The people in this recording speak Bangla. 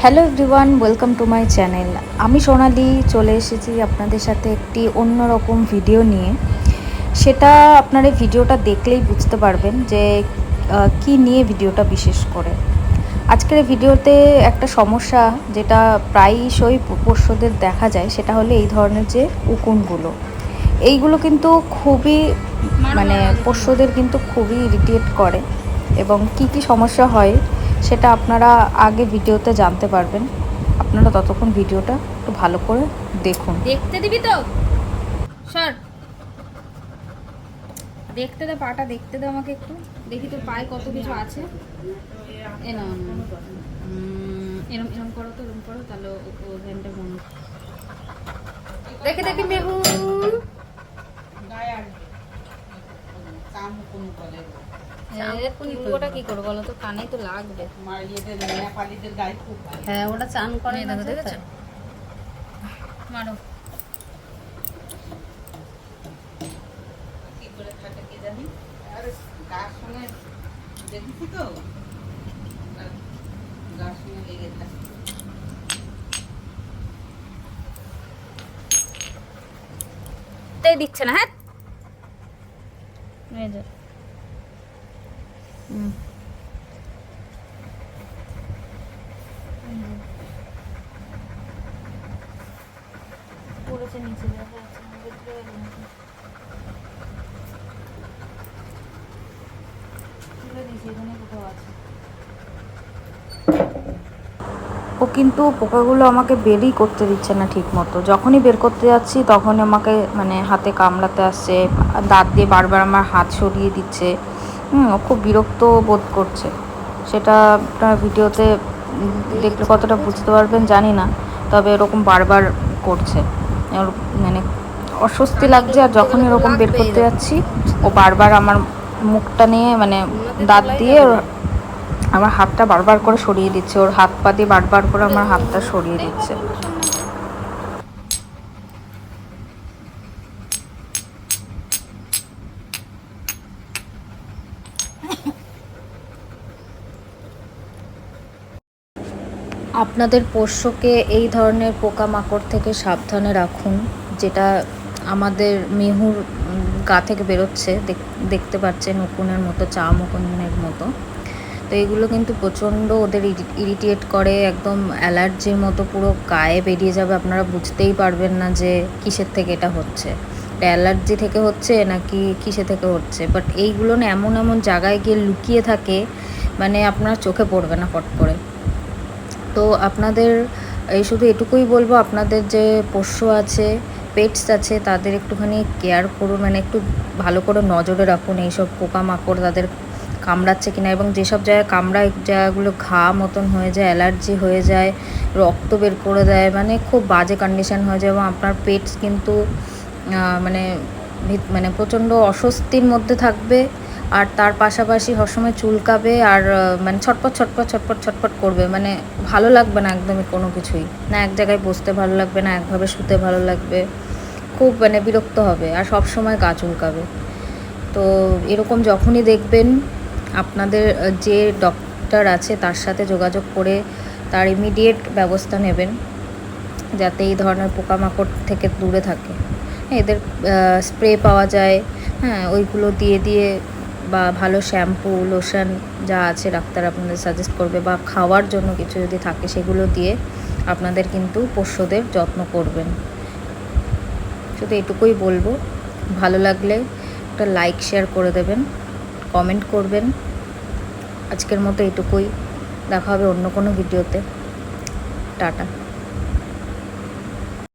Hello everyone, welcome to my channel. আমি সোনালি চলে এসেছি আপনাদের সাথে একটি অন্যরকম ভিডিও নিয়ে। সেটা আপনারা ভিডিওটা দেখলেই বুঝতে পারবেন যে কি নিয়ে ভিডিওটা বিশেষ করে। আজকের ভিডিওতে একটা সমস্যা যেটা প্রায়শই পোষ্যদের দেখা যায়, সেটা হলো এই ধরনের যে উকুনগুলো। এইগুলো কিন্তু খুবই পোষ্যদের কিন্তু খুবই ইরিটেট করে, এবং কি সমস্যা হয় সেটা আপনারা আগে ভিডিওতে জানতে পারবেন। আপনারা ততক্ষণ ভিডিওটা একটু ভালো করে দেখুন। দেখতে দিবি তো স্যার, দেখতে দে, পাটা দেখতে দে আমাকে একটু, দেখি তোর পায়ে কত কিছু আছে। এরম এরম করো তো, এরম করো, তাহলে ওখানটা মনে দেখে দেখে মেহু ওটা কি করবো বলো তো, কানেই তো লাগবে। হ্যাঁ, ওটা চান করে, দেখেছো? মারো। কি করে থাকে কে জানি, আর গার সঙ্গে দেখেছি তো, গার সঙ্গে লেগে থাকে। তাই দিচ্ছে না। হ্যাঁ, পড়েছে নিচে, দেখা যাচ্ছে না, তুলে দিয়েছি, এখানে কোথাও আছে। ও কিন্তু পোকাগুলো আমাকে বেরই করতে দিচ্ছে না ঠিক মতো। যখনই বের করতে যাচ্ছি তখনই আমাকে হাতে কামড়াতে আসছে, দাঁত দিয়ে বারবার আমার হাত সরিয়ে দিচ্ছে। ও খুব বিরক্ত বোধ করছে। সেটা আপনার ভিডিওতে দেখলে কতটা বুঝতে পারবেন জানি না, তবে এরকম বারবার করছে। ওর অস্বস্তি লাগছে, আর যখনই এরকম বের করতে যাচ্ছি ও বারবার আমার মুখটা নিয়ে দাঁত দিয়ে আমার হাতটা বারবার করে সরিয়ে দিচ্ছে। ওর হাত পা দিয়ে বারবার করে আমার হাতটা সরিয়ে দিচ্ছে। আপনাদের পোষ্যকে এই ধরনের পোকামাকড় থেকে সাবধানে রাখুন। যেটা আমাদের মেহুর গা থেকে বেরোচ্ছে, দেখতে পাচ্ছেন উকুনের মতো, উকুনের মতো। তো এগুলো কিন্তু প্রচণ্ড ওদের ইরিটেট করে, একদম অ্যালার্জির মতো পুরো গায়ে বেরিয়ে যাবে। আপনারা বুঝতেই পারবেন না যে কিসের থেকে এটা হচ্ছে, এটা অ্যালার্জি থেকে হচ্ছে নাকি কিসে থেকে হচ্ছে। বাট এইগুলো না এমন এমন জায়গায় গিয়ে লুকিয়ে থাকে, আপনার চোখে পড়বে না ফট করে। তো আপনাদের শুধু এটুকুই বলবো, আপনাদের যে পোষ্য আছে, পেটস আছে, তাদের একটুখানি কেয়ার করুন, একটু ভালো করে নজরে রাখুন এইসব পোকামাকড় তাদের কামড়াচ্ছে কিনা। এবং যেসব জায়গায় কামড়ায়, জায়গাগুলো ঘা মতন হয়ে যায়, অ্যালার্জি হয়ে যায়, রক্ত বের করে দেয়, খুব বাজে কন্ডিশন হয়ে যায়, এবং আপনার পেটস কিন্তু প্রচণ্ড অস্বস্তির মধ্যে থাকবে। আর তার পাশাপাশি সবসময় চুলকাবে, আর ছটপট ছটপট ছটপট ছটপট করবে, ভালো লাগবে না একদমই কোনো কিছুই না। এক জায়গায় বসতে ভালো লাগবে না, একভাবে শুতে ভালো লাগবে, খুব বিরক্ত হবে, আর সব সময় গা চুলকাবে। তো এরকম যখনই দেখবেন, আপনাদের যে ডক্টর আছে তার সাথে যোগাযোগ করে তার ইমিডিয়েট ব্যবস্থা নেবেন, যাতে এই ধরনের পোকামাকড় থেকে দূরে থাকে। এদের স্প্রে পাওয়া যায়, হ্যাঁ, ওইগুলো দিয়ে বা ভালো শ্যাম্পু, লোশন যা আছে ডাক্তার আপনাদের সাজেস্ট করবে, বা খাওয়ার জন্য কিছু যদি থাকে সেগুলো দিয়ে আপনাদের কিন্তু পোষ্যদের যত্ন করবেন। শুধু এটুকুই বলবো। ভালো লাগলে একটা লাইক শেয়ার করে দেবেন, কমেন্ট করবেন। আজকের মতো এটুকুই, দেখা হবে অন্য কোনো ভিডিওতে। টাটা।